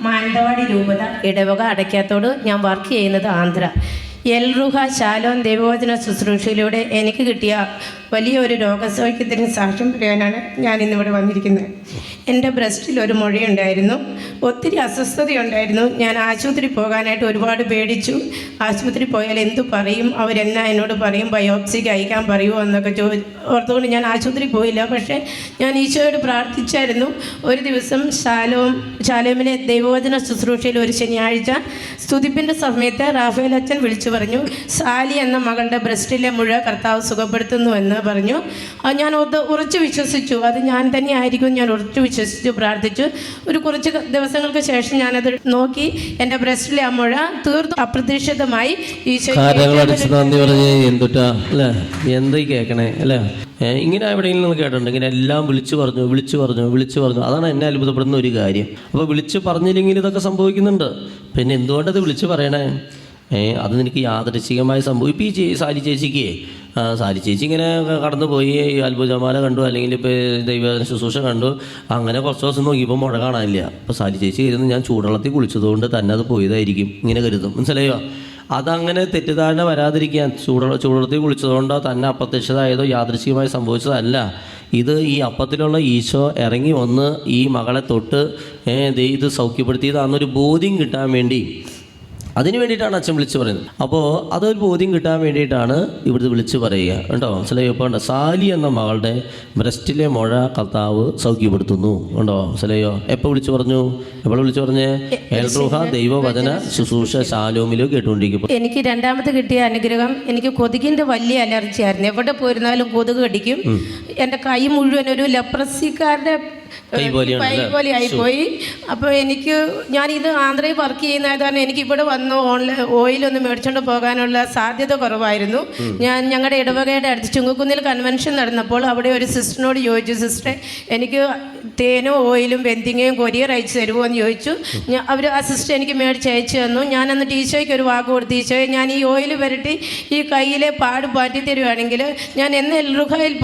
മാനന്തവാടി രൂപത ഇടവക അടയ്ക്കാത്തോട് ഞാൻ വർക്ക് ചെയ്യുന്നത് ആന്ധ്ര. എൽറുഹ ശാലോം ദൈവവചന ശുശ്രൂഷയിലൂടെ എനിക്ക് കിട്ടിയ വലിയൊരു രോഗസൗഖ്യത്തിന് സാക്ഷ്യം പറയാനാണ് ഞാൻ ഇന്നിവിടെ വന്നിരിക്കുന്നത്. എൻ്റെ ബ്രസ്റ്റിൽ ഒരു മുഴയുണ്ടായിരുന്നു, ഒത്തിരി അസ്വസ്ഥതയുണ്ടായിരുന്നു. ഞാൻ ആശുപത്രി പോകാനായിട്ട് ഒരുപാട് പേടിച്ചു. ആശുപത്രി പോയാൽ എന്തു പറയും, അവരെന്നാ എന്നോട് പറയും, ബയോപ്സിക്ക് അയക്കാൻ പറയുമോ എന്നൊക്കെ ഓർത്തുകൊണ്ട് ഞാൻ ആശുപത്രി പോയില്ല. പക്ഷേ ഞാൻ ഈശോയോട് പ്രാർത്ഥിച്ചായിരുന്നു. ഒരു ദിവസം ശാലോമിലെ ദൈവവചന ശുശ്രൂഷയിൽ ഒരു ശനിയാഴ്ച സ്തുതിപ്പിൻ്റെ സമയത്ത് റാഫേൽ അച്ഛൻ വിളിച്ചു പറഞ്ഞു, സാലി എന്ന മകളുടെ ബ്രസ്റ്റിലെ മുഴ കർത്താവ് സുഖപ്പെടുത്തുന്നു എന്ന് പറഞ്ഞു. ഞാൻ ഉറച്ചു വിശ്വസിച്ചു. അത് ഞാൻ തന്നെ ആയിരിക്കും. ഞാൻ ഉറച്ചു വിശ്വസിച്ചു, പ്രാർത്ഥിച്ചു. ഒരു കുറച്ച് ദിവസങ്ങൾക്ക് ശേഷം ഞാനത് നോക്കി, എൻ്റെ ബ്രസ്റ്റിലെ ആ മുഴ തീർത്തും അപ്രതീക്ഷിതമായി ഈശോ കേൾക്കണേ അല്ലേ. ഇങ്ങനെ എവിടെയെങ്കിലും നിങ്ങൾ കേട്ടിട്ടുണ്ട്, ഇങ്ങനെ എല്ലാം വിളിച്ചു പറഞ്ഞു. അതാണ് എന്നെ അത്ഭുതപ്പെടുന്ന ഒരു കാര്യം. അപ്പോൾ വിളിച്ചു പറഞ്ഞില്ലെങ്കിൽ ഇതൊക്കെ സംഭവിക്കുന്നുണ്ട്. പിന്നെ എന്തുകൊണ്ടത് വിളിച്ചു പറയണേ? അത് നിനക്ക് യാദൃശ്ചികമായി സംഭവിക്കും. ഇപ്പോൾ ഈ സാരി ചേച്ചി ഇങ്ങനെ കടന്നു പോയി, അത്ഭുതമാല കണ്ടു, അല്ലെങ്കിൽ ഇപ്പോൾ ദൈവ ശുശ്രൂഷ കണ്ടു, അങ്ങനെ കുറച്ച് ദിവസം നോക്കിയപ്പോൾ മുഴ കാണാനില്ല. അപ്പോൾ സാരി ചേച്ചി കരുതുന്നു ഞാൻ ചൂടുവെള്ളത്തിൽ കുളിച്ചതുകൊണ്ട് തന്നെ അത് പോയതായിരിക്കും, ഇങ്ങനെ കരുതും. മനസ്സിലായോ? അതങ്ങനെ തെറ്റിദ്ധാരണ വരാതിരിക്കാൻ ചൂടുവെള്ളത്തിൽ കുളിച്ചതുകൊണ്ടോ തന്നെ അപ്രത്യക്ഷതായതോ യാദൃശ്ചികമായി സംഭവിച്ചതല്ല. ഇത് ഈ അപ്പത്തിലുള്ള ഈശോ ഇറങ്ങി വന്ന് ഈ മകളെ തൊട്ട് ഇത് സൗഖ്യപ്പെടുത്തിയതാണെന്നൊരു ബോധ്യം കിട്ടാൻ വേണ്ടി, അതിന് വേണ്ടിയിട്ടാണ് അച്ഛൻ വിളിച്ചു പറയുന്നത്. അപ്പോൾ അതൊരു ബോധ്യം കിട്ടാൻ വേണ്ടിയിട്ടാണ് ഇവിടുത്തെ വിളിച്ചു പറയുക കേട്ടോ. മനസ്സിലായോ? ഇപ്പോൾ ഉണ്ടോ, സാലി എന്ന മകളുടെ ബ്രസ്റ്റിലെ മുഴ കർത്താവ് സൗഖ്യപ്പെടുത്തുന്നു ഉണ്ടോ. മനസ്സിലായോ? എപ്പോൾ വിളിച്ചു പറഞ്ഞേ? എൽറുഹ ദൈവവചന ശുശ്രൂഷ ശാലോമിലോ കേട്ടുകൊണ്ടിരിക്കും. എനിക്ക് രണ്ടാമത് കിട്ടിയ അനുഗ്രഹം, എനിക്ക് കൊതുകിൻ്റെ വലിയ അലർജി ആയിരുന്നു. എവിടെ പോയിരുന്നാലും കൊതുക് കടിക്കും. എൻ്റെ കൈ മുഴുവൻ ഒരു ലെപ്രസിക്കാരുടെ കൈ പോലെ ആയിപ്പോയി. അപ്പോൾ ഞാനിത് ആന്ധ്രയിൽ വർക്ക് ചെയ്യുന്നത് കാരണം എനിക്ക് ഇവിടെ വന്ന് ഓയിലൊന്നും മേടിച്ചുകൊണ്ട് പോകാനുള്ള സാധ്യത കുറവായിരുന്നു. ഞാൻ ഞങ്ങളുടെ ഇടവകയുടെ അടുത്ത് ചുങ്കക്കുന്നിൽ കൺവെൻഷൻ നടന്നപ്പോൾ അവിടെ ഒരു സിസ്റ്ററിനോട് ചോദിച്ചു, സിസ്റ്ററെ എനിക്ക് തേനും ഓയിലും വെന്തിങ്ങയും കൊരിയർ അയച്ചു തരുമോ എന്ന് ചോദിച്ചു. ആ സിസ്റ്റർ എനിക്ക് മേടിച്ച് അയച്ചു തന്നു. ഞാൻ എന്നിട്ട് ഈശോയ്ക്ക് ഒരു വാക്ക് കൊടുത്തു, ഈശോയെ ഞാൻ ഈ ഓയിൽ വരട്ടി ഈ കയ്യിലെ പാട് മാറ്റി തരുവാണെങ്കിൽ ഞാൻ എന്ന് എൽറുഹയിൽ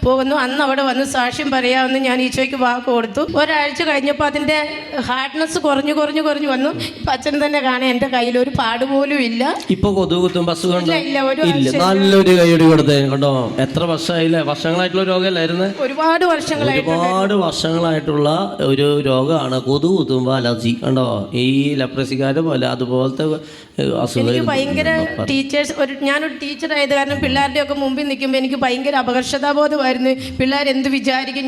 പോകുന്നു അന്ന് അവിടെ വന്ന് സാക്ഷ്യം പറയാമെന്ന് ഞാൻ ഈശോയ്ക്ക് വാക്ക് കൊടുത്തു. ഒരാഴ്ച കഴിഞ്ഞപ്പോൾ അതിൻ്റെ ഹാർഡ്നെസ് കുറഞ്ഞു വന്നു. ഇപ്പം അച്ഛൻ തന്നെ കാണാൻ എൻ്റെ കയ്യിൽ ഒരു പാട് പോലും ഇല്ല. ഇപ്പൊ കൊതുകുത്തും നല്ലൊരു കൈയടി കൊടുത്തേ കണ്ടോ. എത്ര വർഷങ്ങളായിട്ടുള്ള രോഗമല്ലായിരുന്നു? ഒരുപാട് വർഷങ്ങളായിട്ടുള്ള ഒരു രോഗമാണ് കൊതുകുത്തുമ്പോൾ അലർജി കണ്ടോ. ഈ ലെപ്രസിക്കാരെ പോലെ അതുപോലത്തെ എനിക്ക് ഭയങ്കര ഞാനൊരു ടീച്ചറായത് കാരണം പിള്ളേരുടെ ഒക്കെ മുമ്പിൽ നിൽക്കുമ്പോൾ എനിക്ക് ഭയങ്കര അപകർഷതാബോധമായിരുന്നു. പിള്ളേരെന്ത് വിചാരിക്കും.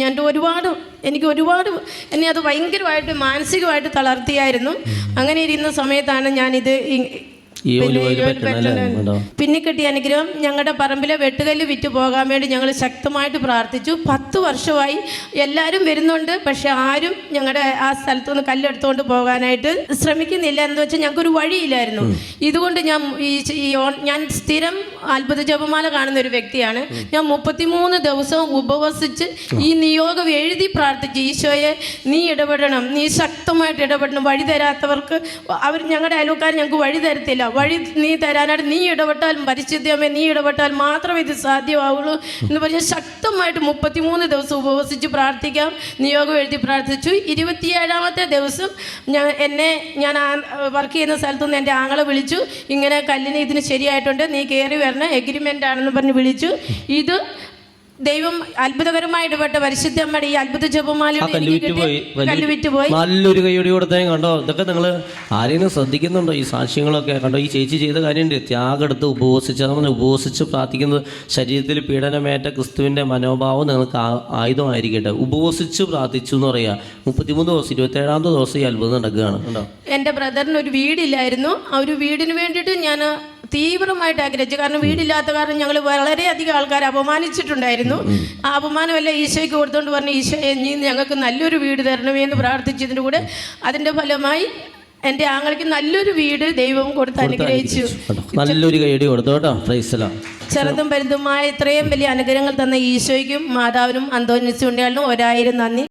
എനിക്ക് ഒരുപാട് എന്നെ അത് ഭയങ്കരമായിട്ട് മാനസികമായിട്ട് തളർത്തിയായിരുന്നു. അങ്ങനെ ഇരുന്ന സമയത്താണ് ഞാനിത് പിന്നെ കിട്ടിയ അനുഗ്രഹം. ഞങ്ങളുടെ പറമ്പിലെ വെട്ടുകല്ല് വിറ്റ് പോകാൻ വേണ്ടി ഞങ്ങൾ ശക്തമായിട്ട് പ്രാർത്ഥിച്ചു. 10 വർഷമായി എല്ലാവരും വരുന്നുണ്ട്, പക്ഷെ ആരും ഞങ്ങളുടെ ആ സ്ഥലത്തുനിന്ന് കല്ലെടുത്തുകൊണ്ട് പോകാനായിട്ട് ശ്രമിക്കുന്നില്ല. എന്ന് വെച്ചാൽ ഞങ്ങൾക്കൊരു വഴിയില്ലായിരുന്നു. ഇതുകൊണ്ട് ഞാൻ സ്ഥിരം അത്ഭുത ജപമാല കാണുന്ന ഒരു വ്യക്തിയാണ്. ഞാൻ 33 ദിവസവും ഉപവസിച്ച് ഈ നിയോഗം എഴുതി പ്രാർത്ഥിച്ചു, ഈശോയെ നീ ഇടപെടണം, നീ ശക്തമായിട്ട് ഇടപെടണം. വഴി തരാത്തവർക്ക് ഞങ്ങളുടെ അയൽക്കാർ ഞങ്ങൾക്ക് വഴി തരത്തില്ല. വഴി നീ തരാനായിട്ട് നീ ഇടപെട്ടാൽ, പരിശുദ്ധമേ നീ ഇടപെട്ടാൽ മാത്രമേ ഇത് സാധ്യമാവുള്ളൂ എന്ന് പറഞ്ഞ് ശക്തമായിട്ട് 33 ദിവസം ഉപവസിച്ച് പ്രാർത്ഥിക്കാം. നിയോഗം എഴുതി പ്രാർത്ഥിച്ചു. 27ാമത്തെ ദിവസം ഞാൻ വർക്ക് ചെയ്യുന്ന സ്ഥലത്തുനിന്ന് എൻ്റെ ആങ്ങളെ വിളിച്ചു, ഇങ്ങനെ കല്ലിന് ഇതിന് ശരിയായിട്ടുണ്ട്, നീ കയറി വരണം, എഗ്രിമെൻ്റ് ആണെന്ന് പറഞ്ഞ് വിളിച്ചു. ഇത് ദൈവം അത്ഭുതകരമായി ഇടപെട്ട പരിശുദ്ധ അമ്മയുടെ ഈ അത്ഭുത ജപമാല വിറ്റുപോയി. നല്ലൊരു കൈയോടി കൊടുത്തേ കണ്ടോ. ഇതൊക്കെ നിങ്ങൾ ആരെയും ശ്രദ്ധിക്കുന്നുണ്ടോ? ഈ സാക്ഷ്യങ്ങളൊക്കെ കണ്ടോ. ഈ ചേച്ചി ചെയ്ത കാര്യമുണ്ട്. ത്യാഗം എടുത്ത് ഉപവസിച്ച് പ്രാർത്ഥിക്കുന്നത് ശരീരത്തിൽ പീഡനമേറ്റ ക്രിസ്തുവിൻ്റെ മനോഭാവം നിങ്ങൾക്ക് ആയുധമായിരിക്കട്ടെ. ഉപവസിച്ച് പ്രാർത്ഥിച്ചു എന്ന് പറയുക. 33 ദിവസം 27ാമത്തെ ദിവസം ഈ അത്ഭുതം നടക്കുകയാണ് കേട്ടോ. എൻ്റെ ബ്രദറിന് ഒരു വീടില്ലായിരുന്നു. ആ ഒരു വീടിന് വേണ്ടിയിട്ട് ഞാൻ തീവ്രമായിട്ട് ആഗ്രഹിച്ചു. കാരണം വീടില്ലാത്ത കാരണം ഞങ്ങൾ വളരെയധികം ആൾക്കാർ അപമാനിച്ചിട്ടുണ്ടായിരുന്നു. ആ അപമാനമെല്ലാം ഈശോയ്ക്ക് കൊടുത്തുകൊണ്ട് പറഞ്ഞു, ഈശോയെ നീ ഞങ്ങൾക്ക് നല്ലൊരു വീട് തരണമേ എന്ന് പ്രാർത്ഥിച്ചതിൻ്റെ കൂടെ അതിൻ്റെ ഫലമായി എൻ്റെ ആങ്ങൾക്ക് നല്ലൊരു വീട് ദൈവം കൊടുത്ത് അനുഗ്രഹിച്ചു. നല്ലൊരു കൈയടി കൊടുത്തു കേട്ടോ. Praise the Lord. ചെറുതും വലുതുമായ ഇത്രയും വലിയ അനുഗ്രഹങ്ങൾ തന്ന ഈശോയ്ക്കും മാതാവിനും അന്തോന്യസ് ഉണ്ണിയാളിനും 1000 നന്ദി.